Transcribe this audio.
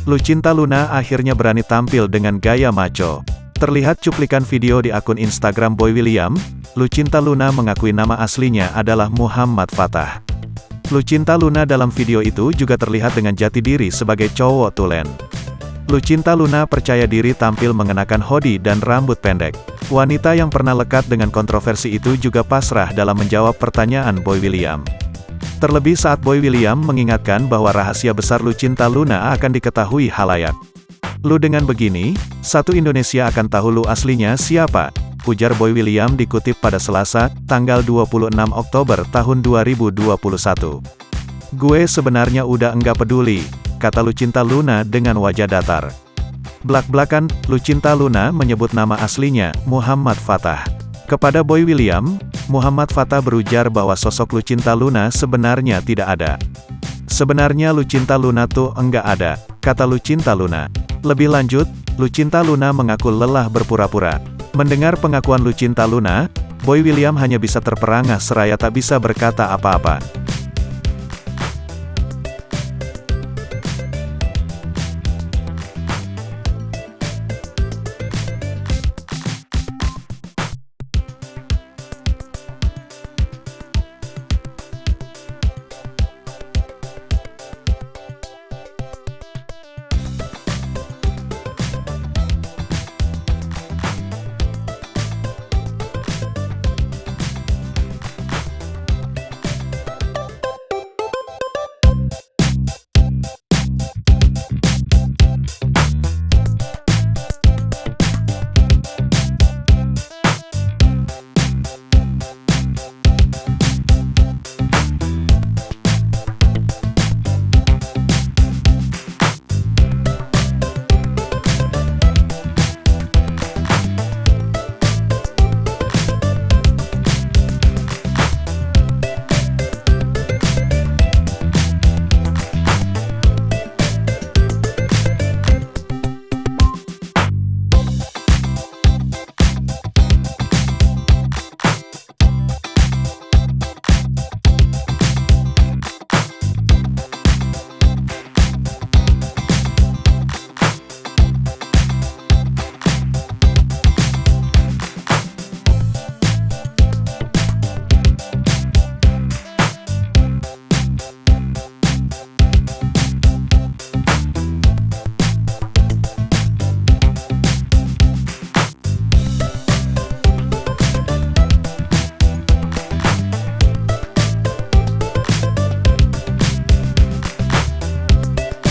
Lucinta Luna akhirnya berani tampil dengan gaya macho. Terlihat cuplikan video di akun Instagram Boy William, Lucinta Luna mengakui nama aslinya adalah Muhammad Fattah. Lucinta Luna dalam video itu juga terlihat dengan jati diri sebagai cowok tulen. Lucinta Luna percaya diri tampil mengenakan hoodie dan rambut pendek. Wanita yang pernah lekat dengan kontroversi itu juga pasrah dalam menjawab pertanyaan Boy William. Terlebih saat Boy William mengingatkan bahwa rahasia besar Lucinta Luna akan diketahui halayak. "Lu dengan begini, satu Indonesia akan tahu lu aslinya siapa," ujar Boy William dikutip pada Selasa, tanggal 26 Oktober tahun 2021. "Gue sebenarnya udah enggak peduli," kata Lucinta Luna dengan wajah datar. Blak-blakan, Lucinta Luna menyebut nama aslinya, Muhammad Fattah. Kepada Boy William, Muhammad Fattah berujar bahwa sosok Lucinta Luna sebenarnya tidak ada. "Sebenarnya Lucinta Luna tuh enggak ada," kata Lucinta Luna. Lebih lanjut, Lucinta Luna mengaku lelah berpura-pura. Mendengar pengakuan Lucinta Luna, Boy William hanya bisa terperangah seraya tak bisa berkata apa-apa.